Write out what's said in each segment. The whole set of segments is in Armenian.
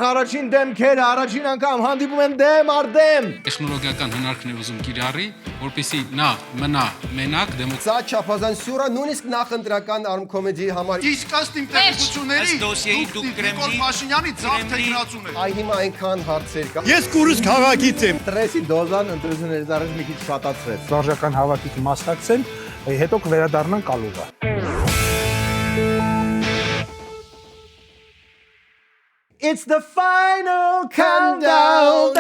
Առաջին դեմքերը առաջին անգամ հանդիպում են դեմ առ դեմ։ Տեխնոլոգիական հնարքն է ուզում կիրառի, որպեսզի նա մնա մենակ Սա չափազանց սյուր է նույնիսկ նախընտրական արմկոմեդիի համար։ Իսկ ըստ իմ տեղեկությունների դուք Նիկոլ Փաշինյանի ձախ թեկնածուն եք։ Այ հիմա այնքան հարցեր կա։ Ես կուրս քաղաքից եմ։ Ստրեսի դոզան ընտրություններից առաջ մի քիչ շատացրեց։ Վարժական հավաքից մասնակցեն, հետո կվերադառնան կալուղա։ It's the final countdown.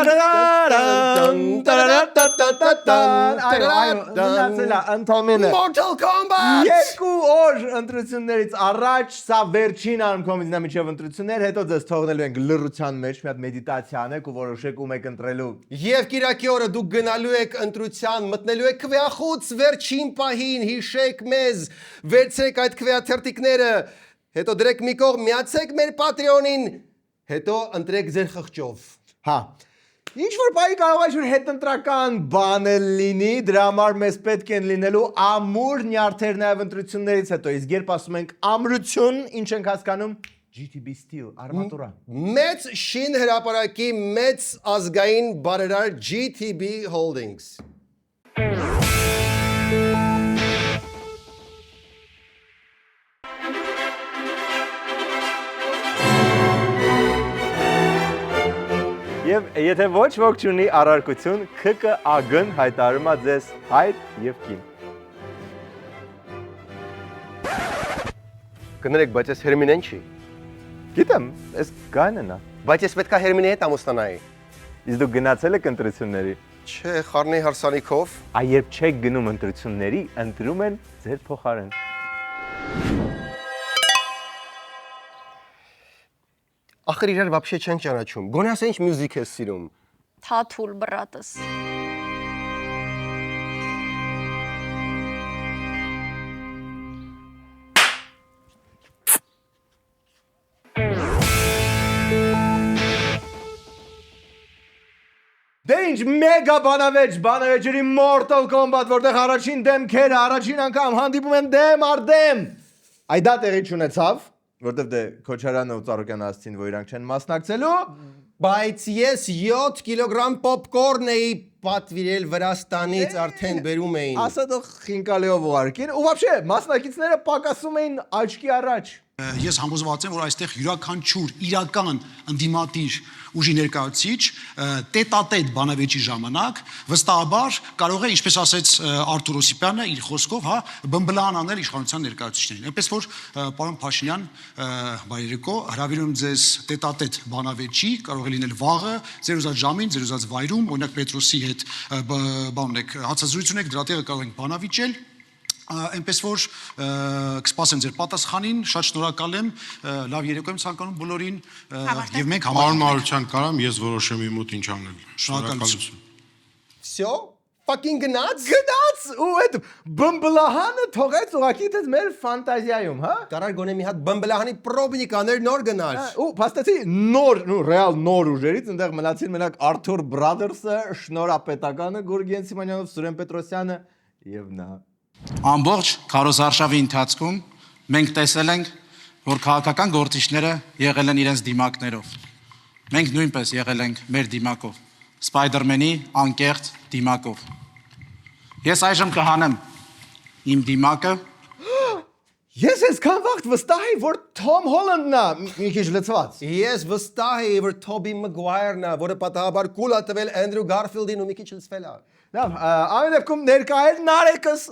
Mortal Kombat! Երկու օր ընտրություններից առաջ սա վերջին արմքոմից նա միջև ընտրություններ, հետո ձեզ թողնելու ենք լռության մեջ, մի հատ մեդիտացիա անեք ու որոշեք ում եք ընտրելու։ Եվ կիրակի օրը դուք գնալու եք ընտրության, մտնելու եք քվեախոց վերջին պահին, հիշեք մեզ, վերցրեք այդ քվեաթերթիկները, հետո դրեք մի կողմ, միացեք մեր Patreon-ին, հետո ընտրեք ձեր խղճով։ Հա։ Ինչ որ բայ կարող է հետընտրական բան լինի, դրա համար մեզ պետք են լինելու ամուր նյարդեր նաև ընտրություններից հետո, իսկ երբ ասում ենք ամրություն, ինչ ենք հասկանում, GTB Steel, արմատուրա։ Մեծ շին հրապարակի մեծ ազգային բարերար GTB Holdings։ Եվ եթե ոչ ոք չունի առարկություն, ՔԿԱԳ-ն հայտարարում է ձեզ հայր եւ կին։ Կներեք, բայց ես Հերմինեն չի։ Գիտեմ, այս գայնն է։ Բայց ես պետքա Հերմինեի հետ ամուսնանայի։ Իսկ դուք գնացել եք ընտրությունների։ Չէ, խառնի հարսանիքով։ Այ երբ չեք գնում ընտրությունների, ընտրում են ձեր փոխարեն։ Ախր իրար вообще չեն ճանաչում։ Գոնե ասա ինչ մյուզիկ ես սիրում։ Թաթուլ բրատս։ Դե ինչ մեգա բանավեճերի Mortal Kombat, որտեղ առաջին դեմքերը առաջին անգամ հանդիպում են դեմ առ դեմ։ Այ դա տեղի չունեցավ, որտեղ դե Քոչարյանը ու Ծառուկյանը ասցին, որ իրանք չեն մասնակցելու, Բայց ես 7 կիլոգրամ պոպկորն էի պատվիրել Վրաստանից արդեն բերում էին։ ասա դու խինկալիով ուղարկին, ու вообще մասնակիցները պակասում էին աչքի առաջ։ Ես համոզված եմ, որ այստեղ յուրաքանչյուր իրական ընդդիմադիր ուժի ներկայացուցիչ տետատետ բանավեճի ժամանակ վստահաբար կարող է, ինչպես ասեց Արթուր Օսիպյանը իր խոսքով, հա, բմբլան անել իշխանության ներկայացուցիչներին։ Այնպես որ պարոն Փաշինյան, բարերեկո, հրավիրում ձեզ տետատետ բանավեճի, կարող է լինել վաղը, ձեր ուզած ժամին, ձեր ուզած վայրում, օրինակ Պետրոսի հետ բան ունեք, հացազրույց ունեք, դրա տեղը կարող ենք բանավիճել։ Այնպես որ կսպասեմ ձեր պատասխանին, շատ շնորհակալ եմ, լավ երեկո եմ ցանկանում բոլորին եւ մենք Մարմարության կարամ ես որոշեմ իմ մոտ ինչ անել։ Շնորհակալություն։ Всё, fucking գնաց։ Գնաց ու այդ բմբլահանը թողեց ուղակի դες մեր ֆանտազիայում, հա։ Կարար գոնե մի հատ բմբլահանի պրոբնիկաներ նոր գնար։ Ու փաստացի նոր, ռեալ նոր ուժերից այնտեղ մնացին մենակ Արթուր Brothers-ը, Շնորհապետականը, Գուրգեն Սիմոնյանով, Սուրեն Պետրոսյանը եւ նա։ Ամբողջ քարոզարշավի ընթացքում մենք տեսել ենք, որ քաղաքական գործիչները եղել են իրենց դիմակներով։ Մենք նույնպես եղել ենք մեր դիմակով, Սպայդերմենի անկեղծ դիմակով։ Ես այժմ կհանեմ իմ դիմակը։ Ես այսքան վաղ վստահ էի, որ Թոմ Հոլանդն է, մի քիչ լցված։ Ես վստահ էի, որ Թոբի Մագուայրն է, որը պատահաբար կուլ է տվել Էնդրու Գարֆիլդին ու մի քիչ լցվել է։ Լավ, ամեն դեպքում ներկայել Նարեկս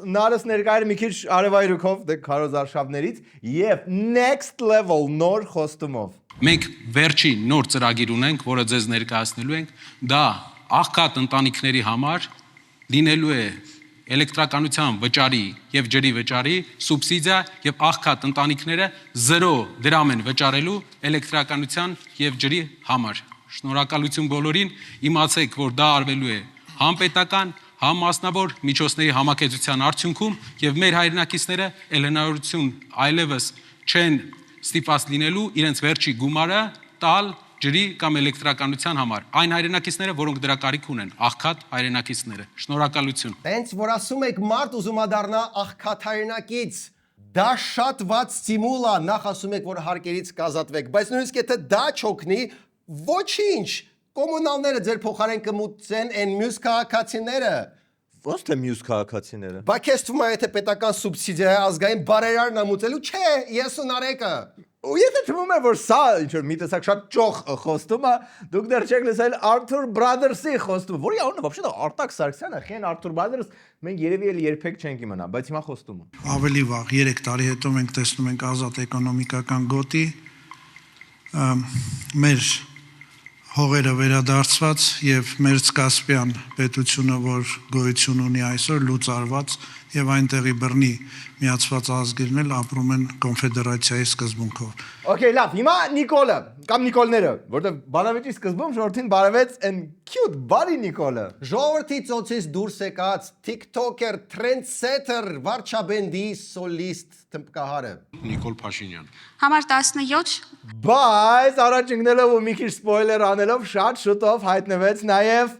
ներկայել մի քիչ արևայրուքով դե քարոզարշավներից եւ next level նոր խոստումով։ Մենք վերջի նոր ծրագիր ունենք, որը ձեզ ներկայացնելու ենք, դա աղքատ ընտանիքների համար լինելու է էլեկտրականության վճարի եւ ջրի վճարի սուբսիդիա եւ աղքատ ընտանիքները 0 դրամ են վճարելու էլեկտրականության եւ ջրի համար։ Շնորհակալություն բոլորին, իմացեք, որ դա արվելու է համ պետական, համ մասնավոր միջոցների համակեցության արդյունքում եւ մեր հայրենակիցները ելենայնություն այլևս չեն ստիպված լինելու իրենց վերջի գումարը տալ ջրի կամ էլեկտրականության համար։ Այն հայրենակիցները, որոնք դրա կարիք ունեն, աղքատ հայրենակիցները։ Շնորհակալություն։ Տենց որ ասում եք մարդ ուզում է դառնա աղքատ հայրենակից, դա շատ ված ստիմուլ է, նախ ասում եք, որ հարկերից կազատվեք, բայց նույնիսկ եթե դա չօգնի, Ոչինչ։ Կոմունալները ձեր փոխարեն կմուտցեն այն մյուս քաղաքացիները։ Ոնց թե մյուս քաղաքացիները։ Բա քեզ թվում է եթե պետական սուբսիդիա է ազգային բարերարն ամուծելու, չէ, ես ու Նարեկը։ Ու եթե թվում է որ սա ինչ որ մի տեսակ շատ ճոխ խոստում է, դուք դեռ չեք լսել Arthur Brothers-ի խոստումը, որի անունը вообще-то Արտակ Սարգսյանը, խեն Arthur Brothers, մենք երևի էլ երբեք չենք իմանա, բայց հիմա խոստումը։ Ավելի վաղ 3 տարի հետո մենք տեսնում ենք ազատ էկոնոմիկական գոտի մեր հողերը վերադարձված եւ Մերձկասպյան պետությունը, որ գոյություն ունի այսօր, լուծարված եւ այնտեղի բռնի միացված ազգերն էլ ապրում են կոնֆեդերացիայի սկզբունքով։ Okay, լավ, հիմա Նիկոլը կամ Նիկոլները, որտեղ բանավեճի սկզբում ժողովրդին բարևեց այն cute բարի Նիկոլը։ Ժողովրդի ծոցից դուրս եկած TikToker, trendsetter, վարչաբենդի սոլիստ տմպկահարը։ Նիկոլ Փաշինյան։ Համար 17 Բայց առաջ ընկնելով ու մի քիչ սպոյլեր անելով շատ շուտով հայտնվեց նաև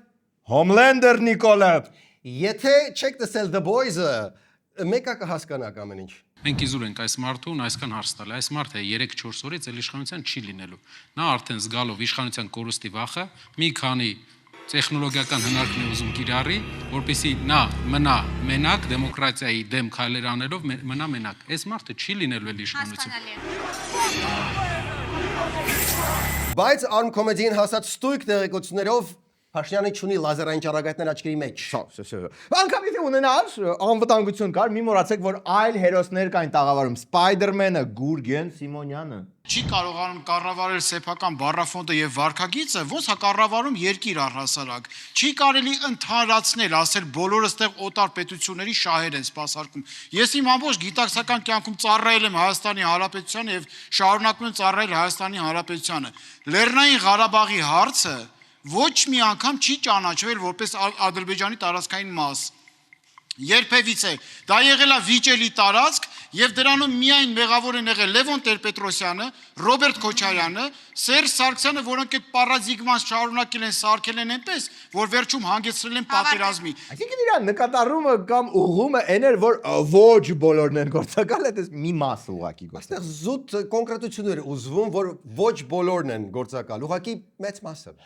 Homelander Նիկոլը։ Եթե չեք տեսել The Boys-ը, մեկը կհասկանաք ամեն ինչ։ Մենք իզուր ենք այս մարդուն այսքան հարց տալ։ Այս մարդը 3-4 օրից էլ իշխանության չի լինելու։ Նա արդեն զգալով իշխանության կորուստի վախը, մի քանի տեխնոլոգիական հնարքներ ուզում կիրառի, որպեսզի նա մնա մենակ դեմոկրատիայի դեմ քայլեր անելով մնա մենակ։ Այս մարդը չի լինելու էլ իշխանություն։ Բայց Arm Comedy-ին հասած ստույգ տեղեկություններով Փաշինյանը չունի լազերային ճառագայթներ աչքերի մեջ։ Անկամ եթե ունենար անվտանգություն կար, մի մոռացեք, որ այլ հերոսներ կային տաղավարում, Spider-Man-ը, Գուրգեն Սիմոնյանը։ Չի կարողանում կառավարել սեփական բառաֆոնդը եւ վարքագիծը, ոնց է կառավարում երկիր առհասարակ։ Չի կարելի ընդհանրացնել, ասել բոլորը ստեղ օտար պետությունների շահեր են սպասարկում։ Ես իմ ամբողջ գիտակցական կյանքում ծառայել եմ Հայաստանի Հանրապետությանը եւ շարունակում եմ ծառայել Հայաստանի Հանրապետությանը։ Լեռնային Ղարաբաղի հարցը ոչ մի անգամ չի ճանաչվել որպես Ադրբեջանի տարածքային մաս։ Երբևիցե դա եղել է վիճելի տարածք եւ դրանում միայն մեղավոր են եղել Լևոն Տեր-Պետրոսյանը, Ռոբերտ Քոչարյանը, Սերժ Սարգսյանը, որոնք այդ պարազիգման շարունակել են, սարքել են այնպես, որ վերջում հանգեցրել են պատերազմի։ Այսինքն իր նկատառումը կամ ուղումը այն էր, որ ոչ բոլորն են գործակալ, այդպես մի մասը ուղակի գործակալ։ Այստեղ զուտ կոնկրետություններ ուզվում, որ ոչ բոլորն են գործակալ, ուղղակի մեծ մասը։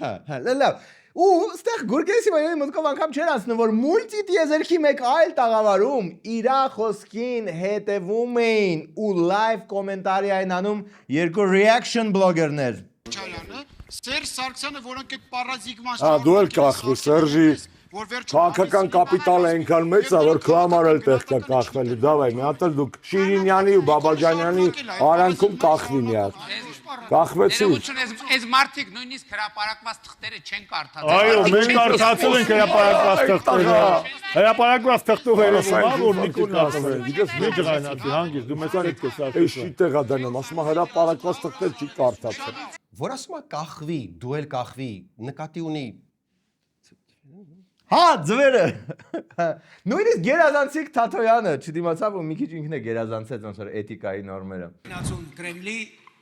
Լավ։ Ու ստեղ Գուրգեն Սիմոնյանի մտքով անգամ չեր անցնում, որ մուլտիտիեզերքի մեկ այլ տաղավարում իրա խոսքին հետևում էին ու լայվ կոմենտարի այն անում երկու reaction բլոգերներ։ Քոչարյանը, Սերժ Սարգսյանը, որոնք այդ պարազիգման դու էլ կախվի, Սերժի քաղաքական կապիտալը այնքան մեծ է, որ քո համար էլ տեղ կա կախվելու։ Դավայ, մի հատ էլ դուք Շիրինյանի ու Բաբաջանյանի արանքում կախվի մի հատ։ Կախվեցի։ Այս մարդիկ նույնիսկ հրապարակված թղթերը չեն կարդացել։ Այո, մենք կարդացել ենք հրապարակված թղթերը։ Հրապարակված թղթերը որ Նիկոլն ասել է։ Գիտես մի ջղայնացի հանգիստ, դու մեծ արդ կես ասել։ Էս չի տեղա դնում, ասում է հրապարակված թղթեր չի կարդացել։ Որ ասում է կախվի, դու էլ կախվի, նկատի ունի Հա, ձվերը։ Նույնիսկ Գերազանցիկ Թաթոյանը չդիմացավ ու մի քիչ ինքն է գերազանցեց ոնց որ էթիկայի նորմերը։ Կրեմլի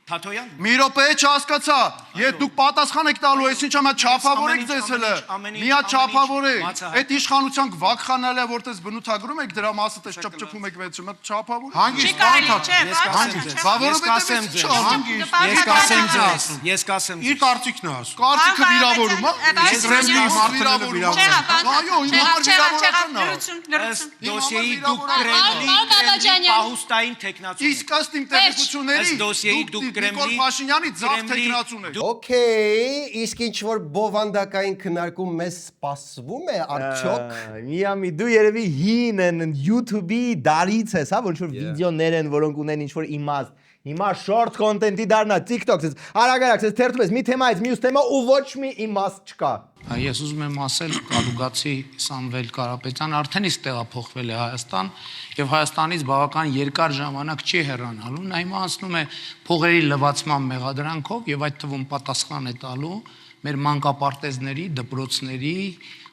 Թաթոյան։ Մի րոպե չհասկացա։ Եթե դուք պատասխան եք տալու, այս ինչա՞ մա չափավոր եք ձեզ հələ։ Մի հատ չափավոր եք։ Այդ իշխանության վակխանալը որտես բնութագրում եք դրա մասը տես ճպճպում եք վերջում, չափավոր։ Հանգիստ Ես կասեմ։ Իր կարծիքն է ասում։ Կարծիքը վիրավորում, հա։ Ես Կրեմլի մարդը վիրավորում։ Այո, իմ Դոսիեի դուք Կրեմլի պահուստային տեխնացու։ Իսկ ըստ իմ տեղեկությունների դոսիեի դուք Նիկոլ Փաշինյանի ձախ տեխնացուն եք։ Okay, իսկ ինչ որ բովանդակային քննարկում մեզ սպասվում է արդյոք։ Միամի դու երևի հին են YouTube-ի դարից ես, հա, որ վիդեոներ են, որոնք ունեն ինչ որ իմաստ։ Հիմա short content-ի դառնա TikTok-ից, արագ-արագ ես թերթում մի թեմայից մյուս թեմա ու ոչ մի իմաստ չկա։ Ես ուզում եմ ասել, կալուգացի Սամվել Կարապետյան արդեն իսկ տեղափոխվել է Հայաստան եւ Հայաստանից բավական երկար ժամանակ չի հեռանալու, նա հիմա անցնում է փողերի լվացման մեղադրանքով եւ այդ թվում պատասխան է տալու մեր մանկապարտեզների, դպրոցների,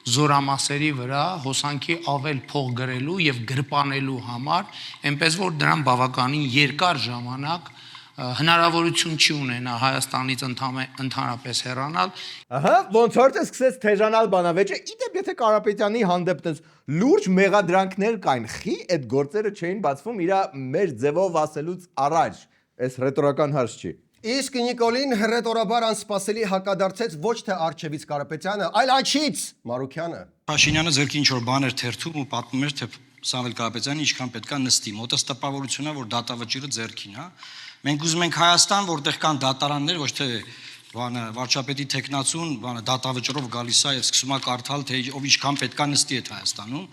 զորամասերի վրա հոսանքի ավել փող գրելու եւ գրպանելու համար, այնպես որ դրան բավականին երկար ժամանակ հնարավորություն չի ունենա Հայաստանից ընդհանրապես հեռանալ։ Ահա, ոնց որ սկսեց թեժանալ բանավեճը, իդեպ եթե Կարապետյանի հանդեպ տես լուրջ մեղադրանքներ կային, խի այդ գործերը չէին բացվում իր մեր ձևով ասելուց առաջ։ Այս ռետորական հարց չի։ Իսկ Նիկոլին հռետորաբար անսպասելի հակադարձեց ոչ թե Արչևից Կարապետյանը, այլ Աչից Մարուքյանը։ Փաշինյանը ձերքի ինչ որ բան էր թերթում ու պատմում էր, թե Սամվել Կարապետյանը ինչքան պետքա նստի։ Մոտս տպավորությունն է, որ դատավճիռը ձերքին, հա։ Մենք ուզում ենք Հայաստան, որտեղ կան դատարաններ, ոչ թե վարչապետի տեխնացուն, դատավճռով գալիս է եւ սկսում է կարդալ, թե ով ինչքան պետքա նստի այդ Հայաստանում։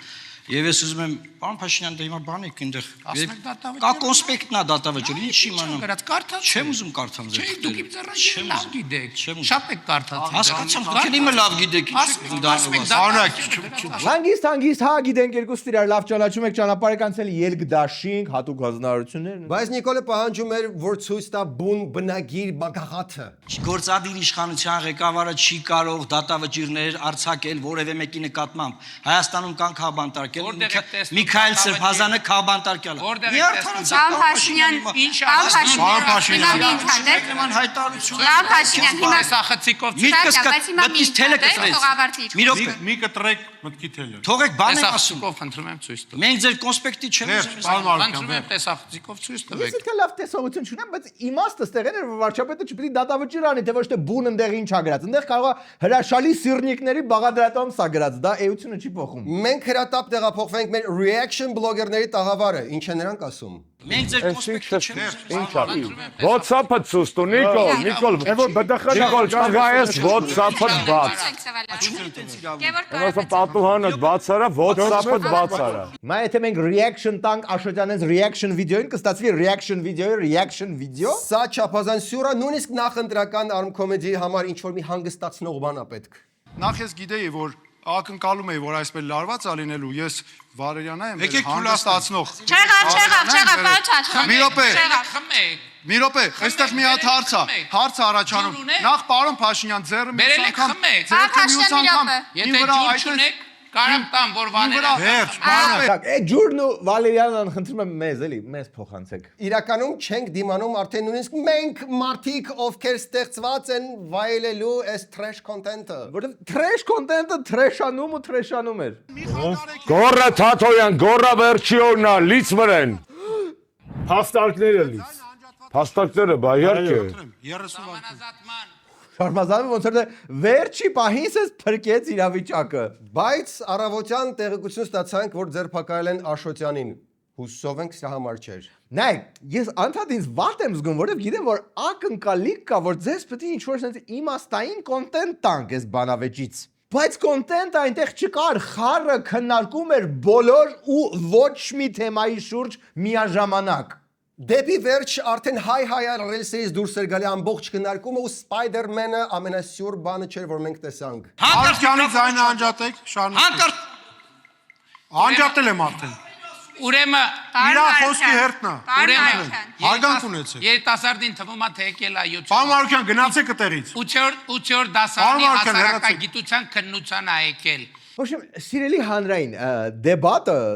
Եվ ես ուզում եմ, պարոն Փաշինյան, դե հիմա բան եք այնտեղ։ Կա կոնսպեկտնա դատավճիռ, ինչ իմանամ։ Չեմ ուզում կարդամ ձեր։ Չէ, դուք իմ ձեռնարկը լավ գիտեք։ Շատ եք կարդացել։ Հասկացամ, դուք իմը լավ գիտեք, Հանգիստ, հա, գիտենք երկուստ իրար լավ ճանաչում եք, ճանապարհ եք անցել ելք դաշինք, հատուկ հանձնարարություններ։ Բայց Նիկոլը պահանջում էր, որ ցույց տա բուն բնագիր բագաղաթը։ Գործադիր իշխանության ղեկավարը չի կարող դատավճիռներ արձակել որևէ մեկի նկատմամբ։ Հայաստանում կան քաբանտարկել, Միքայել Սրբազանը քաբանտարկել։ Պարոն Փաշինյան, պարոն Փաշինյան, Նման հայտարարություն։ Պարոն Փաշինյան, հիմա Սախացիկով միտքս թելը կտրեց։ Մի կտրեք մտքի թելը։ Թողեք բան եմ ասում։ Տեսախցիկով խնդրում եմ ցույց տվեք։ Մենք ձեր կոնսպեկտի չեմ Խնդրում եմ տեսախցիկով ցույց Ես տվեք։ իհարկե լավ տեսողություն չունեմ, բայց իմաստը ստեղեն էր, որ վարչապետը չպետք է դատավճիռ անի, թե ոչ թե բուն ընդեղ ինչ ա գրած։ Ընդեղ կարող է հրաշալի սիրնիկների բաղադրատում սա գրած, դա էությունը չի փոխում։ Մենք հրատապ տեղափոխվենք մեր reaction բլոգերների տաղավարը, ինչ են նրանք ասում։ Մենք ձեր կոնսպեկտի չեմ Ինչ ա։ WhatsApp-ը ցուստու Նիկոլ, Որ բդխ Նիկոլ, չգայես WhatsApp-ը բաց։ Ոնց պատուհանը բաց արա, WhatsApp-ը բաց արա։ Հիմա եթե մենք reaction տանք Աշոտյանենց reaction վիդեոին, կստացվի reaction վիդեոյի reaction վիդեո։ Սա չափազանց սյուր է, նույնիսկ նախընտրական արմկոմեդիայի համար ինչ որ մի հանգստացնող բան է պետք։ Նախ ես գիտեի, որ ակնկալում էի, որ այսպես լարված ա լինելու, ես Վարերյանա եմ, Եկեք հանգստացնող։ Չեղավ, պարոն Մի րոպե, Խմեք։ մի րոպե, այստեղ մի հատ հարց է առաջանում։ Նախ պարոն Փաշինյան, ձեռը Բերել եք խմեք։ մյուս անգամ Եթե ջուր չունեք, կարամ տամ, որ Վալերիան։ Так, այդ ջուրն ու Վալերյանն խնդրում եմ մեզ, էլի, մեզ փոխանցեք։ Իրականում չենք դիմանում արդեն նույնիսկ մենք մարդիկ, ովքեր ստեղծված են վայելելու այս trash content-ը։ Որտեվ trash content-ը trash-անում ու trash-անում էր։ Գորը Թաթոյան, գորը վերջիոնա, լից վրեն։ Հաստարկները լից։ Հաստակները բա իհարկե։ 30 Անազատման։ Շարմազանը ոնց որ վերջի պահին ես փրկեց իրավիճակը։ Բայց առավոտյան տեղեկություն ստացանք, որ ձերբակալել են Աշոտյանին։ Հուսով ենք սա համար չէր։ Նայեք, ես անդադ ինձ վատ եմ զգում, որովհետև գիտեմ, որ ակնկալիք կա, որ ձեզ պետք է ինչ-որ sense իմաստային կոնտենտ տանք այս բանավեճից։ Բայց կոնտենտը այնտեղ չկար, խառը քննարկում էր բոլոր ու ոչ մի թեմայի շուրջ միաժամանակ։ Դեպի վերջ արդեն հայ ռելսերից դուրս էր գալի ամբողջ քննարկումը ու Spider-Man-ը ամենասյուր բանը չէր, որ մենք տեսանք։ Արքյանի ձայնը անջատեք, շարունակեք։ Անջատել եմ արդեն։ Ուրեմն Իրա խոսքի հերթն է։ Ուրեմն Հարգանք ունեցեք։ երիտասարդին թվում է թե եկել է 7 Պարոն Մարուկյան, գնացեք այդտեղից։ 8-րդ դասարանի Պարոն Մարուկյան, հասարակագիտության քննության է եկել։ Ոչմ, սիրելի հանրային,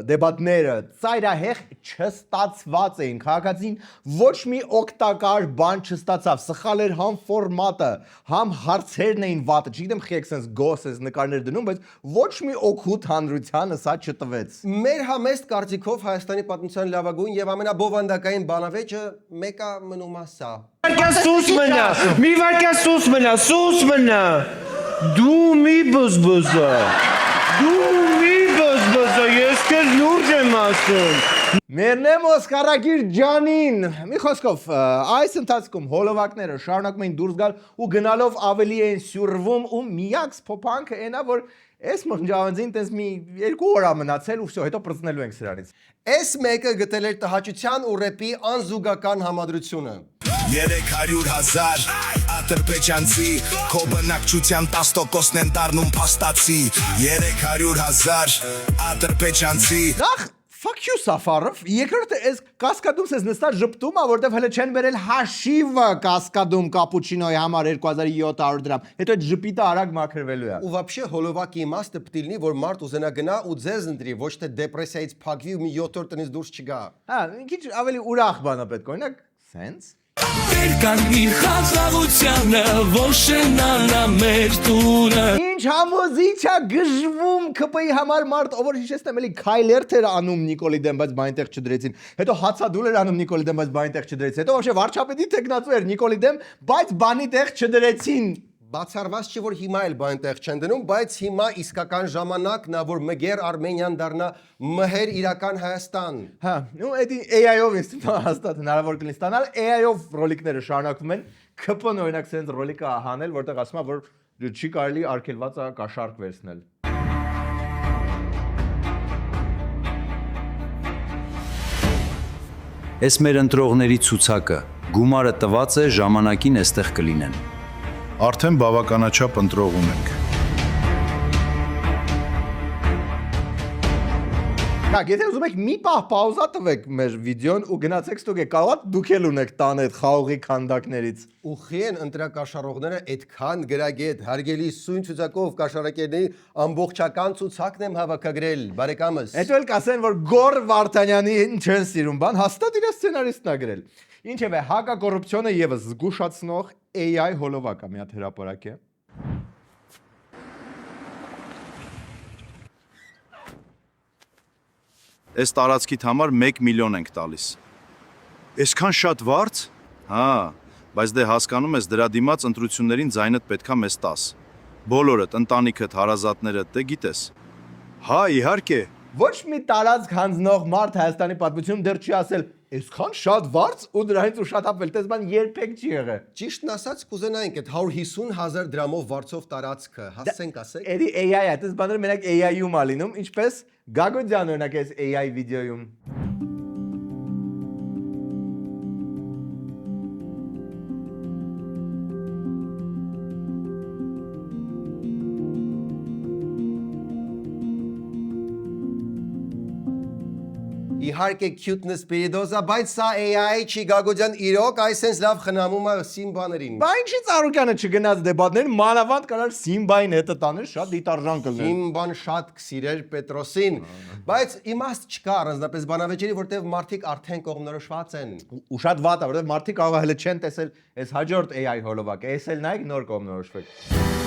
դեբատները ծայրահեղ չստացված էին, քաղաքացին ոչ մի օգտակար բան չստացավ, սխալ էր համ ֆորմատը, համ հարցերն էին վատը, չգիտեմ խիեք սենց գոսես նկարներ դնում, բայց ոչ մի օգուտ հանրությանը սա չտվեց։ Մեր համեստ կարծիքով Հայաստանի պատմության լավագույն եւ ամենաբովանդակային բանավեճը մեկը մնում է սա։ Մի վարկյա սուս մնա։ Դու մի բզբզա։ Ես քեզ լուրջ եմ ասում։ Մերնեմոս կարագիր ջանին։ Մի խոսքով, այս ընթացքում հոլովակները շարունակում էին դուրս գալ ու գնալով ավելի էին սյուրվում ու միակ սփոփանքը այնա, որ այս մնջավանձին տես մի 2 օր մնացել ու վсё, հետո պրծնելու ենք սրանից։ Այս մեկը գտել էր տհաճության ու ռեպի անզուգական համադրությունը։ 300,000 Ատրպեչանցի Քո բնակչության 10%-ն են դառնում փաստացի 300,000 Ատրպեչանցի Նախ fuck you Սաֆարով, երկրորդը այս կասկադում սես նստած ժպտում, որտեվ հələ չեն բերել հաշիվը կասկադում կապուչինոյի համար 2700 դրամ։ Հետո այդ ժպիտը արագ մաքրվելու է։ Ու вообще հոլովակի իմաստը պետք է լինի, որ մարդ ուզենա գնա ու ձեզ ընտրի, ոչ թե դեպրեսիայից փակվի ու մի 7-րդ տնից դուրս չգա։ Հա, մի քիչ ավելի ուրախ բան է պետք, օրինակ, sense Կան իր խաղաղությանը, որ շենանա մեր տունը Ինչ Ինչ համոզիչ է գժվում ԿՊ-ի համար մարդ, ով որ հիշեցնեմ էլի քայլերթ էր անում Նիկոլի դեմ, բայց բա այնտեղ չդրեցին։ Հետո հացադուլ էր անում Նիկոլի դեմ, բայց բա այնտեղ չդրեցին։ Հետո вообще վարչապետի տեխնացու էր Նիկոլի դեմ, բայց բանի տեղ չդրեցին։ Բացառված չի որ հիմա էլ բան տեղ չեն դնում, բայց հիմա իսկական ժամանակն է որ մգեր Արմենիան դառնա մհեր իրական Հայաստան։ Հա, ու էդի AI-ով ինձ հաստատ հնարավոր կլինի ստանալ, AI-ով ռոլիկները շարունակվում են, ԿՊ-ն օրինակ sense ռոլիկա հանել, որտեղ ասում է որ չի կարելի արգելված է կաշառք վերցնել։ Էս մեր ընտրողների ցուցակը գումարը տված է ժամանակին էստեղ կլինեն։ Արդեն բավականաչափ ընտրող ունենք։ Կակ, եթե ուզում եք մի պահ պաուզա տվեք մեր վիդեոն ու գնացեք ստուգեք, կարող է դուք էլ ունեք տան այդ խաղողի քանդակներից։ Ուխի են ընտրակաշառողները այդքան գրագետ, հարգելի սույն ցուցակով կաշառակերների ամբողջական ցուցակն եմ հավաքագրել, բարեկամս։ Հետո էլ կասեն, որ Գոր Վարդանյանին չեն սիրում բան, հաստատ իր սցենարիստն է գրել։ Ինչևէ, հակակոռուպցիոնը եւս զգուշացնող AI հոլովակ է մի հատ հրապարակ է։ Այս տարածքիդ համար 1 միլիոն ենք տալիս։ Այսքան շատ վարձ։ Հա, բայց դե հասկանում ես դրա դիմաց ընտրություններին ձայնդ պետքա մեզ տաս։ Բոլորդ, ընտանիքդ, հարազատներդ, դե գիտես։ Հա, իհարկե։ Ոչ մի տարածք հանձնող մարդ Հայաստանի պատմությունում դեռ չի ասել, այսքան շատ վարձ ու դրանից ուշաթափվել, տես բան երբեք չի եղել։ Ճիշտն ասած կուզենայինք այդ 150,000 դրամով վարձով տարածքը, հասցենք ասեք։ Էդի AI-ը, տես բաները մենակ AI-ում է լինում, ինչպես Գագոդյան օրինակ այս AI վիդեոյում։ Իհարկե cuteness պերիդոզա, բայց սա AI չի Գագոդյան իրոք, այսենց լավ խնամում է Սիմբաներին։ Բա ինչի Ծառուկյանը չգնաց դեբատներ, մանավանդ կարար Սիմբային հետը տաներ, շատ դիտարժան կլներ։ Սիմբան շատ կսիրեր Պետրոսին, բայց իմաստ չկա առանձնապես բանավեճերի, որտեղ մարդիկ արդեն կողմնորոշված են։ Ու շատ վատ է, որտեղ մարդիկ կարող է հələ չեն տեսել այս հաջորդ AI հոլովակը, այս էլ նայեք նոր կողմնորոշվեք։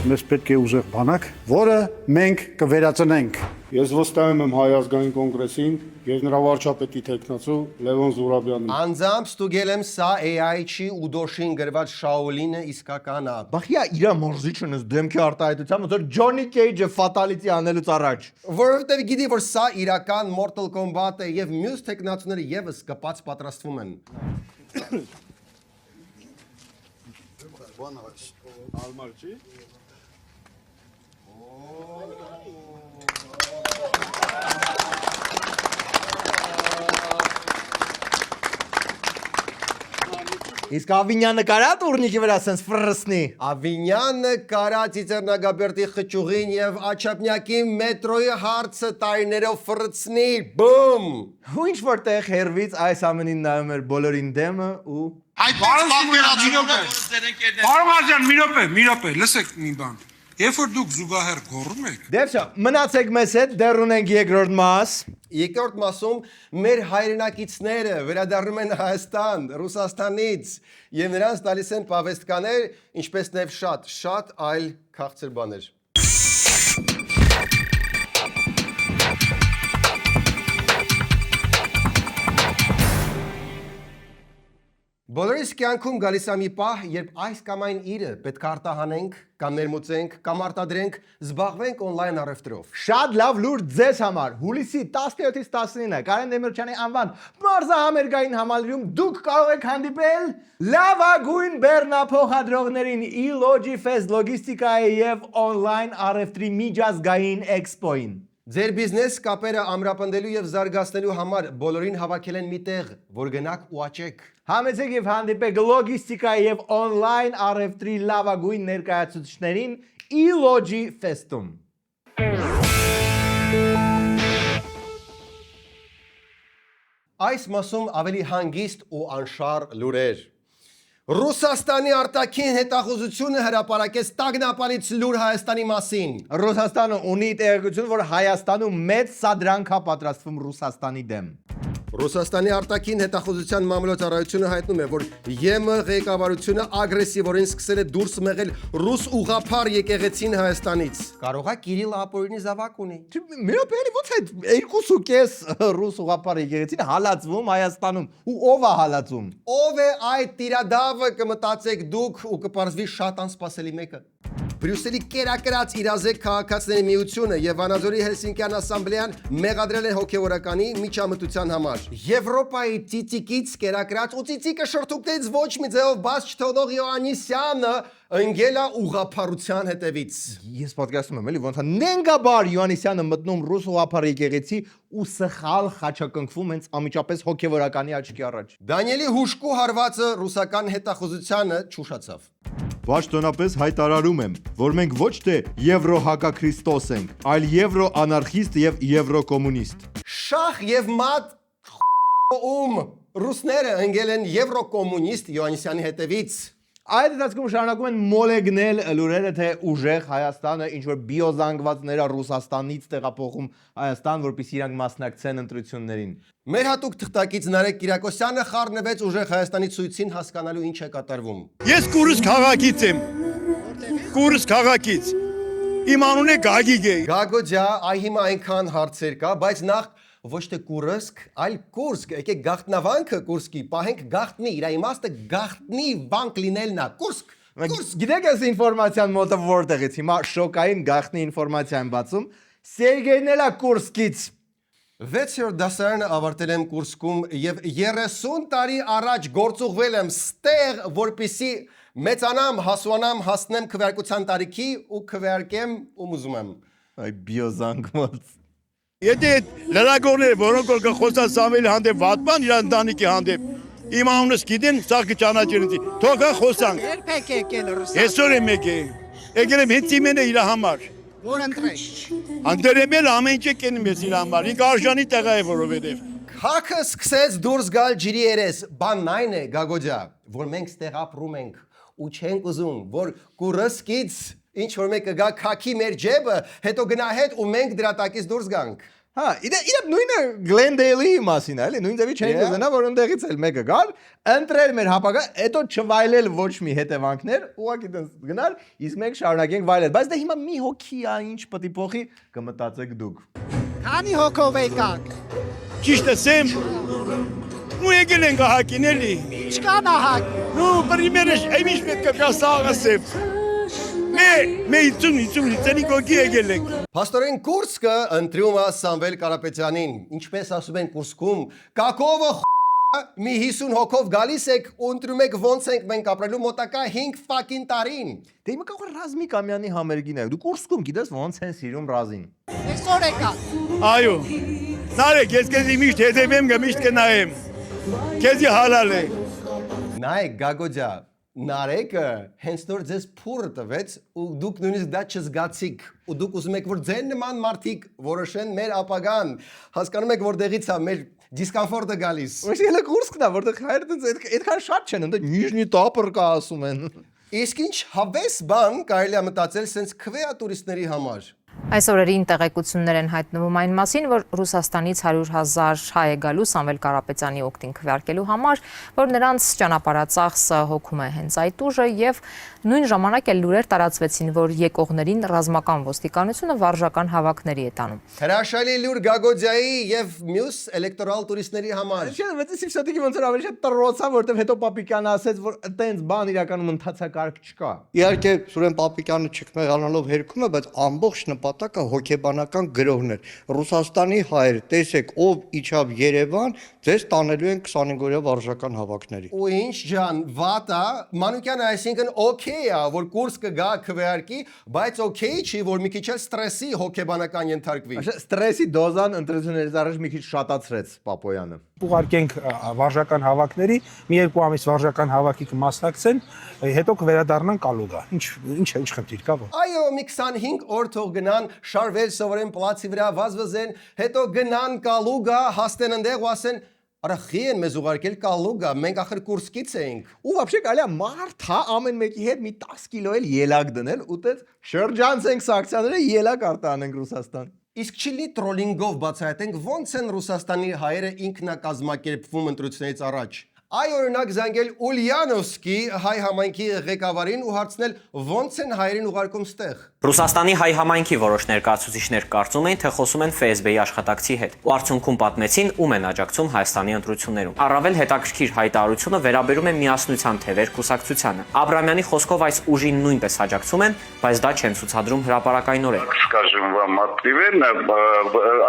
Մեզ պետք է ուժեղ բանակ, որը մենք կվերածնենք։ Ես վստահում եմ Հայ ազգային կոնգրեսին եւ նրա վարչապետի տեխնացու Լևոն Զուրաբյանին։ Անձամբ ստուգել եմ սա AI չի Ուդոշին գրված Շաոլինը իսկական է։ Բախիա իրա մորզիչնս դեմքի արտահայտությամբ ոնց որ Ջոնի Քեյջը ֆատալիթի անելուց առաջ։ Որովհետև գիտի որ սա իրական Mortal Kombat է եւ մյուս տեխնացուները եւս կպած պատրաստվում են։ Իսկ Ավինյանը կարա տուրնիկի վրա սենց ֆրսնի։ Ավինյանը կարա Ծիծեռնագաբերդի խճուղին եւ Աչափնյակի մետրոյի հարցը տարիներով ֆրծնի, բում։ Ու ինչ որտեղ հերվից այս ամենին նայում էր բոլորին դեմը ու Այդ Պարոն Աջան, մի րոպե, լսեք մի բան։ Երբ որ դուք զուգահեռ գոռում եք, Դեպշա, մնացեք մեզ հետ, դեռ ունենք երկրորդ մաս։ Երկրորդ մասում մեր հայրենակիցները վերադառնում են Հայաստան, Ռուսաստանից եւ նրանց տալիս են պավեստկաներ, ինչպես նաեւ շատ այլ քաղցր բաներ։ Բոլորիս կյանքում գալիս է մի պահ, երբ այս կամ այն իրը պետք է արտահանենք, կամ ներմուծենք, կամ արտադրենք, զբաղվենք on-line առևտրով։ Շատ լավ լուր ձեզ համար։ Հուլիսի 17-ից 19-ը Կարեն Դեմիրճյանի անվան մարզահամերգային համալիրում դուք կարող եք հանդիպել լավագույն բեռնափոխադրողներին E-Logifest լոգիստիկայի եւ on-line առևտրի միջազգային էքսպոին։ Ձեր բիզնես կապերը ամրապնդելու եւ զարգացնելու համար բոլորին հավաքել են մի տեղ, որ գնաք ու աճեք։ Համեցեք եւ հանդիպեք լոգիստիկայի եւ on-line առևտրի լավագույն ներկայացուցիչներին E-Logifest-ում։ Այս մասում ավելի հանգիստ ու անշար լուրեր։ Ռուսաստանի արտաքին հետախուզությունը հրապարակեց տագնապալից լուր Հայաստանի մասին։ Ռուսաստանը ունի տեղեկություն, որ Հայաստանում մեծ սադրանք է պատրաստվում Ռուսաստանի դեմ։ Ռուսաստանի արտաքին հետախուզության մամլոյցարայությունը հայտնում է, որ ԵՄ ղեկավարությունը ագրեսիվորեն սկսել է դուրս մղել ռուս ուղղափառ եկեղեցին Հայաստանից։ Կարող է Կիրիլ Ապոլյանի զավակ ունի։ Մերոպեանի ո՞նց է 2.5 ռուս ուղղափառ եկեղեցին հալածվում Հայաստանում ու ով է հալածում։ Ով է այդ տիրադավը կմտածեք դուք ու կպարզվի շատ անսպասելի մեկը։ Բրյուսելի կերակրած իրազեկ քաղաքացիների միությունը եւ Վանաձորի Հելսինկյան ասամբլեան մեղադրել են հոգեվորականի միջամտության համար։ Եվրոպայի ծիծիկից կերակրած ու ծիծիկը շրթունքներից ոչ մի ձեով բաց չթողնող Յոհաննիսյանը ընկել է ուղղափառության հետևից։ Ես պատկերացնում եմ, էլի ոնց է նենգաբար Յոհաննիսյանը մտնում ռուս ուղղափառ եկեղեցի ու սխալ խաչակնքվում հենց ամիջապես հոգեվորականի աչքի առաջ։ Դանիելի հուշկու հարվածը ռուսական հետախուզությանը չուշացավ։ Պաշտոնապես հայտարարում եմ, որ մենք ոչ թե եվրոհակաքրիստոս ենք, այլ եվրոանարխիստ եւ եվրոկոմունիստ։ Շախ եւ մատ ռուսները ընկել են եվրոկոմունիստ Յոհաննիսյանի հետևից։ Այդ դեպքում շարունակում են մոլեգնել լուրերը, թե ուժեղ Հայաստանը ինչ որ բիոզանգվածներ է Ռուսաստանից տեղափոխում Հայաստան, որպեսզի իրանք մասնակցեն ընտրություններին։ Մեր հատուկ թղթակից Նարեկ Կիրակոսյանը խառնվեց ուժեղ Հայաստանի ցույցին հասկանալու ինչ է կատարվում։ Ես Կուրսկ քաղաքից եմ։ Կուրսկ քաղաքից։ Իմ անունը Գագիկ է։ Գագոջա, այ հիմա այնքան հարցեր կա, բայց նախ ոչ թե Կուրսկ, այլ Կուրսկ, եկեք գաղտնավանքը Կուրսկի, պահենք գաղտնի, իր իմաստը գաղտնի վանք լինելն է։ Կուրսկ։ Գիտեք այս ինֆորմացիան մոտը որտեղից, հիմա շոկային գաղտնի ինֆորմացիա եմ բացում, Սերգեյն էլ է Կուրսկից։ 6-րդ դասարանը ավարտել եմ Կուրսկում եւ 30 տարի առաջ գործուղվել եմ ստեղ, որպեսի մեծանամ, հասունանամ, հասնեմ քվեարկության տարիքի ու քվեարկեմ ում ուզում եմ։ Այ բիոզանգված։ Եթե լրագրողները, որոնք որ կխոսան Սամվելի հանդեպ վատման, իր ընտանիքի հանդեպ, իմ անունս գիտեն, սա կճանաչեն, թող խոսանք։ Երբեք եկել Ռուսաստան։ Այսօր եմ եկել։ Եկել եմ հենց իմենը իր համար։ Որ ընտրեք։ Ընտրել ամեն ինչ կենում ես իր համար։ Ինք արժանի տեղ է որովհետև։ Քաքը սկսեց դուրս գալ ջրի երես։ Բանն այն է, Գագոջա, որ մենք ստեղ ապրում ենք ու չենք ուզում, որ Կուրսկից ինչ որ մեկը գա քաքի մեր ջեբը, հետո գնա հետ ու մենք դրա տակից դուրս գանք։ Հա, իդեպ նույնը Գլենդեյլի մասին է, էլի, նույն ձևի չենք ուզենա, որ ընդեղից էլ մեկը գար, ընտրել մեր հապագա, հետո չվայելել ոչ մի հետևանքներ, ուղղակի գնալ, իսկ մենք շարունակենք վայելել։ Բայց դա հիմա մի հոգի է, ինչ պետք է փոխի, կմտածեք դուք։ Քանի հոգով եկաք։ Ճիշտ ասեմ, ու եկել ենք ահակին էլի։ Ինչ կան ահակ։ Նու, պրիմերը այմիշ պետք է սաղ ասեմ։ Մեյցունի գոգի եկել ենք։ Փաստորեն Կուրսկը ընտրում է Սամվել Կարապետյանին, ինչպես ասում են Կուրսկում, կակովը մի 50 հոգով գալիս եք ու ընտրում եք ոնց ենք մենք ապրելու մոտակա 5 fucking տարին։ Դե հիմա կարող է Ռազմիկ Ամյանի համերգին է։ Դու Կուրսկում գիտես ոնց են սիրում Ռազին։ Այսօր եկաք։ Այո։ Նարեկ, ես քեզի միշտ հետևեմ, միշտ կնայեմ։ Քեզի հալալ է։ Նայեք Գագոջա, Նարեկը հենց նոր ձեզ փուրը տվեց ու դուք նույնիսկ դա չզգացիք ու դուք ուզում եք որ ձեր նման մարդիկ որոշեն մեր ապագան, հասկանում եք որտեղից է մեր դիսկոմֆորտը գալիս։ Ոչ էլը Կուրսկն է, որտեղ հայերդ այդքան շատ չեն, ընդ Նիժնի Տապր կա ասում են։ Իսկ ինչ հավես բան կարելի է մտածել սենց քվեա տուրիստների համար։ Այս օրերին տեղեկություններ են հայտնվում այն մասին, որ Ռուսաստանից 100,000 հայ է գալու Սամվել Կարապետյանի օգտին քվեարկելու համար, որ նրանց ճանապարհածախսը հոգում է հենց այդ ուժը եւ նույն ժամանակ էլ լուրեր տարածվեցին, որ եկողներին ռազմական ոստիկանությունը վարժական հավաքների է տանում։ Հրաշալի լուր Գագոջայի եւ մյուս էլեկտորալ տուրիստների համար։ Չէ, բայց ես շատիկի ոնց որ ավելի շատ տրոցա, որտեվ հետո Պապիկյանը ասեց, որ այտենց բան իրականում ընթացակարգ չկա։ Իհարկե Սուրեն Պապիկյանը չկմեղանալով հերքում է, բայց ամբողջ նպատակը հոգեբանական գրոհն էր։ Ռուսաստանի հայեր, տեսեք, ով իջավ Երևան, ձեզ տանելու են 25-օրյա վարժական հավաքների։ Ու ինչ ջան, վատա, Մանուկյանը այսինքն օքեյ է, որ Կուրսկը գա քվեարկի, բայց օքեյ չի, որ մի քիչ էլ ստրեսի հոգեբանական ենթարկվի։ Ստրեսի դոզան ընտրություններից առաջ մի քիչ շատացրեց Պապոյանը։ Ուղարկենք վարժական հավաքների, մի երկու ամիս վարժական հավաքի կմասնակցեն, հետո կվերադառնան Կալուգա։ Ինչ խնդիր կա որ։ Այո, մի 25 օր թող գնան շարվել սովորեն պլացի վրա վազվզեն, հետո գնան Կալուգա, հասնեն ընդեղ ու ասեն Արա խիեն մեզ ուղարկել կալուգա, մենք ախր կուրսկից էինք։ Ու вообще կարելի է մարդ հա ամեն մեկի հետ մի 10 կիլո էլ ելակ դնել ու դες շրջանցենք սանկցիաները ելակ արտանենք Ռուսաստան։ Իսկ չի լի տրոլինգով բացահայտենք ոնց են Ռուսաստանի հայերը ինքնակազմակերպվում ընտրություններից առաջ։ Այ օրինակ զանգել Ուլյանովսկի հայ համայնքի ղեկավարին ու հարցնել ոնց են հայերին ուղարկում ստեղ։ Ռուսաստանի հայ համայնքի որոշ ներկայացուցիչներ կարծում էին, թե խոսում են ՖՍԲ-ի աշխատակցի հետ ու արդյունքում պատմեցին ում են աջակցում Հայաստանի ընտրություններում։ Առավել հետաքրքիր հայտարարությունը վերաբերում է Միասնության թևեր կուսակցությանը։ Աբրամյանի խոսքով այս ուժին նույնպես աջակցում են, բայց դա չեն ցուցադրում հրապարակայնորեն։ Скажем вам откровенно,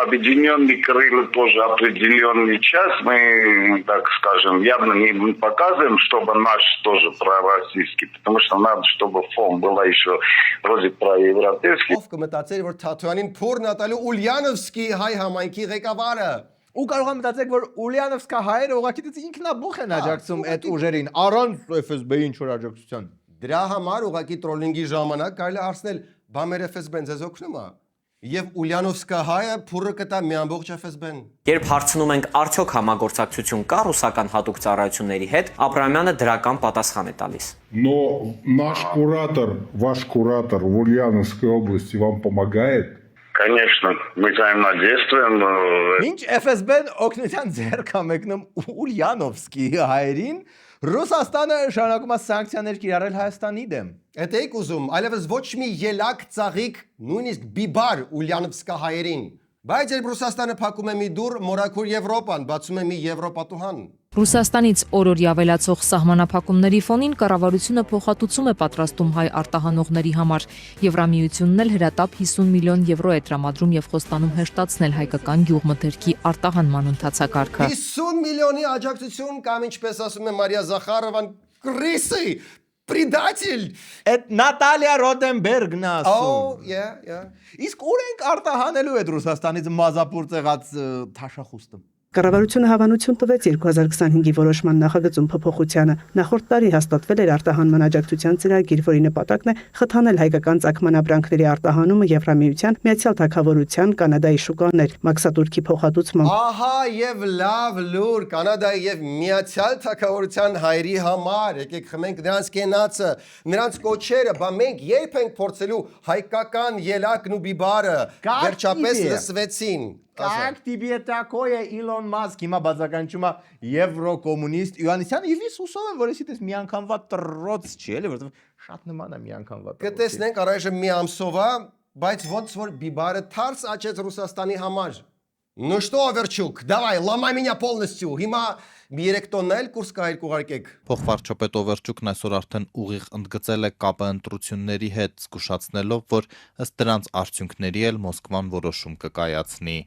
объединенный крыло тоже определенный час мы, так скажем, явно не показываем, чтобы наш тоже пророссийский, потому что надо, чтобы фон была еще вроде проевропейский. Ով կմտածեր, որ Թաթոյանին փոր նատալու Ուլյանովսկի հայ համայնքի ղեկավարը։ Ու կարող եմ մտածեք, որ Ուլյանովսկա հայերը ուղղակի դից ինքնաբուխ են աջակցում այդ ուժերին, առանց ՖՍԲ-ի ինչ-որ աջակցության։ Դրա համար ուղղակի տրոլինգի ժամանակ կարելի է հարցնել, բա մեր ՖՍԲ-ն ձեզ օգնում է։ Եվ Ուլյանովսկա հայը փուրը կտա մի ամբողջ ՖՍԲ-ն։ Երբ հարցնում ենք արդյոք համագործակցություն կա ռուսական հատուկ ծառայությունների հետ, Աբրամյանը դրական պատասխան է տալիս։ Но наш куратор, ваш куратор в Ульяновской области вам помогает? Конечно, мы взаимодействуем. Ինչ ՖՍԲ-ն օգնության ձեռք է մեկնում Ուլյանովսկի հայերին, Ռուսաստանը շարունակում է սանկցիաներ կիրառել Հայաստանի դեմ։ Էդ եք ուզում, այլևս ոչ մի ելակ ծաղիկ, նույնիսկ բիբար Ուլյանովսկա հայերին։ Բայց երբ Ռուսաստանը փակում է մի դուռ, մորաքուր Եվրոպան բացում է մի եվրոպատուհան։ Ռուսաստանից օրորյա ավելացող սահմանափակումների ֆոնին կառավարությունը փոխհատուցում է պատրաստում հայ արտահանողների համար։ Եվրամիությունն էլ հրատապ 50 միլիոն եվրո է տրամադրում եւ խոստանում հեշտացնել հայկական գյուղմթերքի արտահանման ընթացակարգը։ 50 միլիոնի աջակցություն կամ ինչպես ասում է Մարիա Զախարովան, կրիսի, предатель։ Այդ Նատալիա Ռոդենբերգն է ասում։ Oh, yeah. Իսկ ուր ենք արտահանելու այդ Ռուսաստանից մազապուր ծեղած թաշախուստը։ Կառավարությունը հավանություն տվեց 2025-ի որոշման նախագծում փոփոխությանը։ Նախորդ տարի հաստատվել էր արտահանման աջակցության ծրագիր, որի նպատակն է խթանել հայկական ծագման ապրանքների արտահանումը Եվրամիության, Միացյալ Թագավորության, Կանադայի շուկաներ, մաքսատուրքի փոխհատուցմամբ։ Ահա եւ լավ լուր Կանադայի եւ Միացյալ Թագավորության հայերի համար։ Եկեք խմենք նրանց կենացը, նրանց կոչերը, բա մենք երբ ենք փորձելու հայկական ելակն ու բիբարը։ Վերջապես լսվեցին։ Как тебе такое, Իլոն Մասկ, հիմա բացականչում է եվրոկոմունիստ Իոաննիսյանը, եւ ես հուսով եմ, որ էսի դες մի անգամվա տրոց չի, էլի, որովհետեւ շատ նման է մի անգամվա։ Կտեսնենք առայժմ մի ամսով է, բայց ոնց որ բիբարը թարս աճեց Ռուսաստանի համար։ Ну что, Аверчук, давай, ломай меня полностью։ Հիմա մի 3 տոննա էլ Կուրսկահայր կուղարկեք։ Փոխվարչապետ Օվերչուկն այսօր արդեն ուղիղ ընդգծել է կապը ընտրությունների հետ, զգուշացնելով, որ ըստ դրանց արդյունքների էլ Մոսկվան որոշում կկայացնի։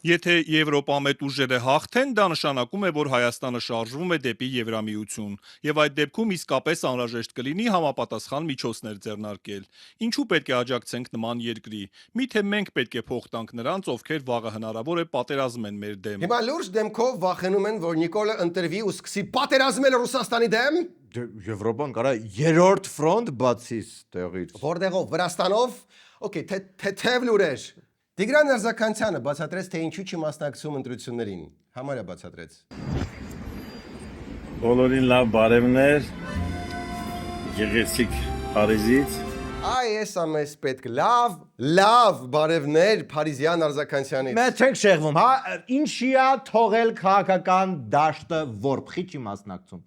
Եթե Եվրոպամետ ուժերը հաղթեն, դա նշանակում է, որ Հայաստանը շարժվում է դեպի Եվրամիություն, եւ այդ դեպքում իսկապես անհրաժեշտ կլինի համապատասխան միջոցներ ձեռնարկել։ Ինչու պետք է աջակցենք նման երկրի։ Միթե մենք պետք է փող տանք նրանց, ովքեր վաղը հնարավոր է պատերազմեն մեր դեմ։ Հիմա լուրջ դեմքով վախենում են, որ Նիկոլը ընտրվի ու սկսի պատերազմել Ռուսաստանի դեմ։ Եվրոպան կարա երրորդ ֆրոնտ բացի տեղից։ Որտեղով, Վրաստանով։ Okay, թեթև լուրեր։ Տիգրան Արզականցյանը բացատրեց, թե ինչու չի մասնակցում ընտրություններին։ Համարյա բացատրեց։ Բոլորին լավ բարևներ, գեղեցիկ Փարիզից։ Այ ես ամես պետք լավ բարևներ Փարիզյան Արզականցյանից։ Մենք չենք շեղվում, հա, ինչի է թողել քաղաքական դաշտը որբխի չի մասնակցում։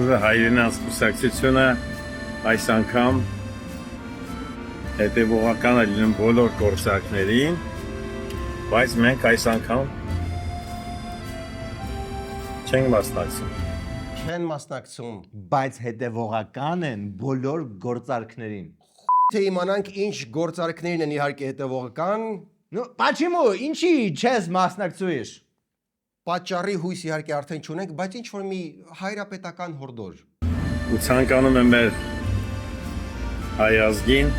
Ուժը հայրենաց կուսակցությունը այս անգամ հետևողական է լինում բոլոր գործարքներին, բայց մենք այս անգամ չենք մասնակցում։ Չեն մասնակցում, բայց հետևողական են բոլոր գործարքներին։ Թե իմանանք ինչ գործարքներն են իհարկե հետևողական։ Почему? Ինչի չես մասնակցուես։ Պատճառի հույս իհարկե արդեն չունենք, բայց ինչ որ մի հայրապետական հորդոր։ Ու ցանկանում եմ մեր հայ ազգին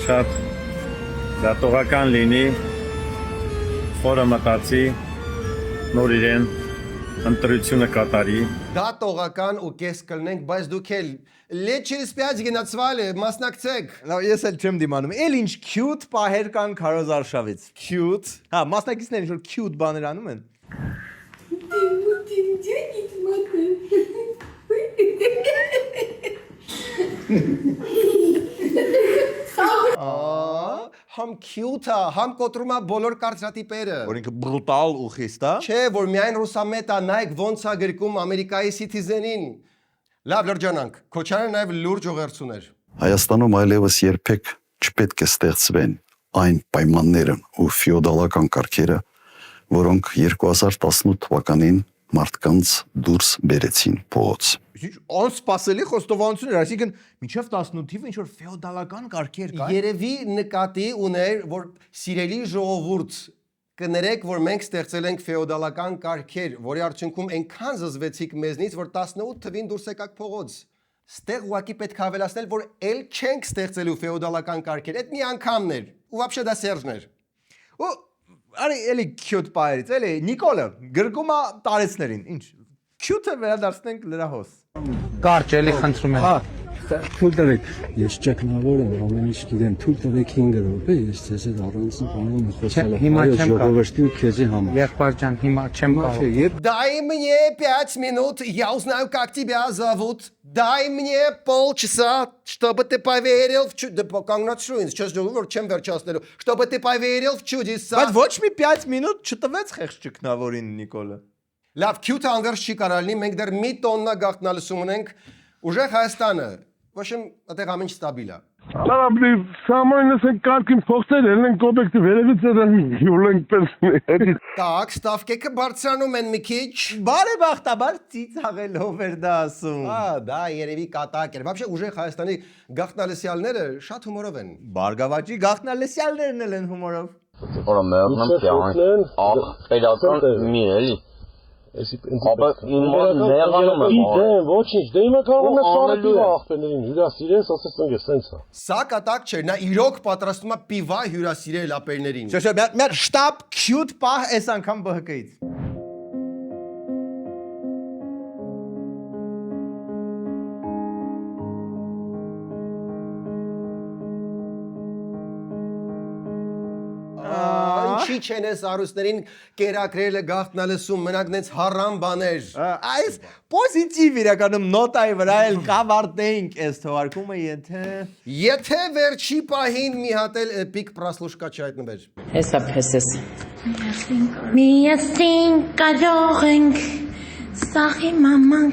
շատ դատողական լինի, խորը մտածի, նոր իրեն ընտրությունը կատարի։ Դա տողական ու կես կլնենք, բայց դուք էլ լետ через 5 գնացվալ է, մասնակցեք։ Լավ, ես էլ չեմ դիմանում։ Էլ ինչ cute պահեր կան Քարոզ Արշավից։ Cute։ Հա, մասնակիցները ինչ որ cute բաներ անում են։ Համ cute-ա, համ կոտրում է բոլոր կարծրատիպերը։ Որ ինքը բրուտալ ու խիստ է։ Չէ, որ միայն ռուսամետ է, նայեք ոնց է գրկում Ամերիկայի Citizen-ին։ Լավ լրջանանք, Քոչարյանը նաև լուրջ ուղերձուներ։ Հայաստանում այլևս երբեք չպետք է ստեղծվեն այն պայմանները ու ֆեոդալական կարգերը, որոնք 2018 թվականին մարդկանց դուրս բերեցին փողոց։ Ինչ անսպասելի խոստովանություն էր, այսինքն մինչև 18-ը ինչ որ ֆեոդալական կարգեր կան։ Երևի նկատի ուներ, որ սիրելի ժողովուրդ կներեք, որ մենք ստեղծել ենք ֆեոդալական կարգեր, որի արդյունքում այնքան զզվեցիք մեզնից, որ 18 թվին դուրս եկաք փողոց։ Ստեղ ուղղակի պետք է ավելացնել, որ էլ չենք ստեղծելու ֆեոդալական կարգեր, այդ մի անգամն էր, ու вообще դա Սերժներ։ Ու արի էլի cute պայերից, էլի Նիկոլը գրկում է տարեցներին, ինչ cute-ը վերադարձնենք լրահոս։ Կարճ էլի խնդրում եմ։ Թույլ տվեք, ես ճգնավոր եմ, ամեն ինչ գիտեմ, թույլ տվեք 5 րոպե, ես ձեզ հետ առանձին բանում խոսալ եմ։ Հիմա չեմ ժողովրդի ու քեզի համար։ Եղբայր ջան, հիմա չեմ կարող։ Дай мне 5 минут, я узнаю, как тебя зовут. Дай мне полчаса, чтобы ты поверил в чудеса. Да կանգնացրու ինձ, չես ժողովուրդ, որ չեմ վերջացնելու, чтобы ты поверил в чудеса։ Բայց ոչ մի 5 մինուտ չտվեց խեղճ ճգնավորին Նիկոլը։ Լավ, cute անվերջ չի կարալնի, մենք դեռ մի տոննա գաղտնալսում ունենք, ուժեղ Հայաստանը, ոչ եմ այդեղ ամեն ինչ ստաբիլ է։ Լավ, սամայնս են կարգին փոխել, ելնենք կոբեկտը վերևից յուլենք պես։ Так, stavkեքը բարձրանում են մի քիչ։ Բարեբախտաբար ծիծաղելով էր դա ասում։ Դա երևի կատակ էր։ Вообще ուժեղ Հայաստանի գաղտնալսյալները շատ հումորով են։ Բարգավաճի գաղտնալսյալներն էլ են հումորով։ Որը մերնամ կյանք, պետական մի էլի։ Ապա նեղանում եմ։ Դեմ, ոչինչ, դե իմը կարող եմ սարետիվ աղբերներին հյուրասիրես, ասես ընգե սենց է։ Սա կատակ չէ, նա իրոք պատրաստում է պիվա հյուրասիրել ապերներին։ Շոշո, մեր շտաբ cute պահ այս անգամ ԲՀԿ-ից։ Ինչի չեն ես արուսներին կերակրելը գաղտնալսում, մնակ նենց հարամ բաներ։ Այս պոզիտիվ իրականում նոտայի վրա էլ կավարտեինք այս թողարկումը, Եթե վերջի պահին մի հատ էլ էպիկ պրասլուշկա չհայտնվեր։ Հեսա փեսես։ Միասին կարող ենք սաղի մաման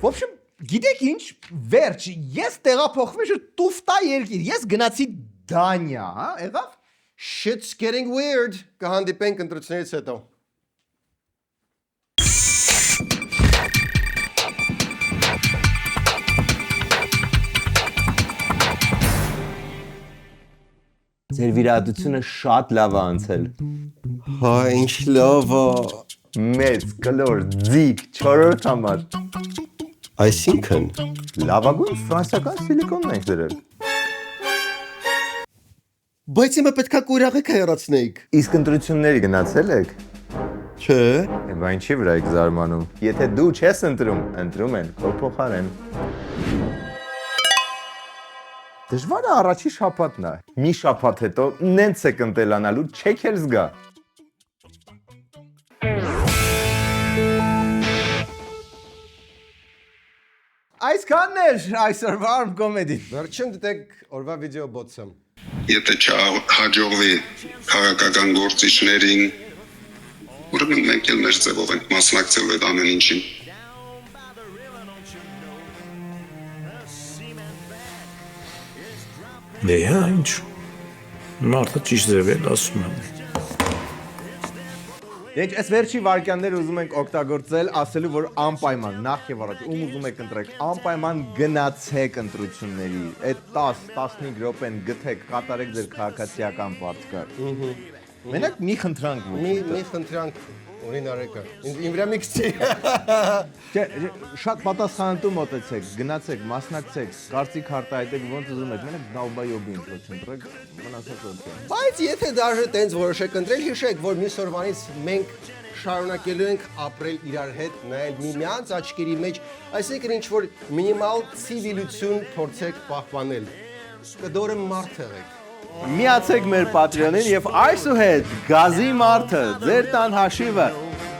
В общем, գիտեք ինչ, վերջ, ես տեղափոխվեցի տուֆտա երկիր, ես գնացի Դանիա, հա, եղավ։ Shit's getting weird, կհանդիպենք ընտրություններից հետո։ Ձեր վիրահատությունը շատ լավ է անցել։ Հա, ինչ լավ է։ Մեծ, կլոր, ձիգ, 4-րդ համար։ Այսինքն լավագույն ֆրանսիական սիլիկոնն ենք դրել։ Բայց իմը պետքա կուրաղեք հայրացնեիք։ Իսկ ընտրությունների գնացել եք։ Չէ։ Բա ինչի վրա եք զարմանում։ Եթե դու չես ընտրում, ընտրում են քո փոխարեն։ Դժվարը առաջի շաբաթն է։ Մի շաբաթ հետո նենց եք ընտելանալու, չեք էլ զգա։ Այսքանն էր այսօր Warm Comedy։ Վերջին դիտեք օրվա վիդեո բոցը։ Եթե չհաջողվի քաղաքական գործիչներին, ուրեմն մենք էլ մեր ձևով ենք մասնակցելու այդ ամեն ինչին։ Դե ինչ, մարդը ճիշտ ձև էլ ասում եմ։ Դե այս վերջի վարքյանները ուզում ենք օգտագործել, ասելու, որ անպայման, նախ եւ առաջ, ում ուզում եք ընտրեք, անպայման գնացեք ընտրությունների, այդ 10-15 րոպեն գթեք, կատարեք ձեր քաղաքացիական պարտքը։ Մենակ մի խնդրանք մի խնդրանք Ունին արեկա։ Իմ վրա մի քիչ։ Չէ, շատ պատասխանատու մոտեցեք, գնացեք, մասնակցեք, կարծիք արտահայտեք, ոնց ուզում եք, մենակ դալբայոբի ընտրեք, մնացած օքեյ։ Բայց եթե դաժե տենց որոշեք ընտրել, հիշեք, որ մյուս օրվանից մենք շարունակելու ենք ապրել իրար հետ, նայել միմյանց աչքերի մեջ, այսինքն ինչ որ մինիմալ ցիվիլություն փորձեք պահպանել։ Կդորը մարդ եղեք։ Միացեք մեր Patreon-ին եւ այսուհետ գազի մարդը ձեր տան հաշիվը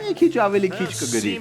մի քիչ ավելի քիչ կգրի։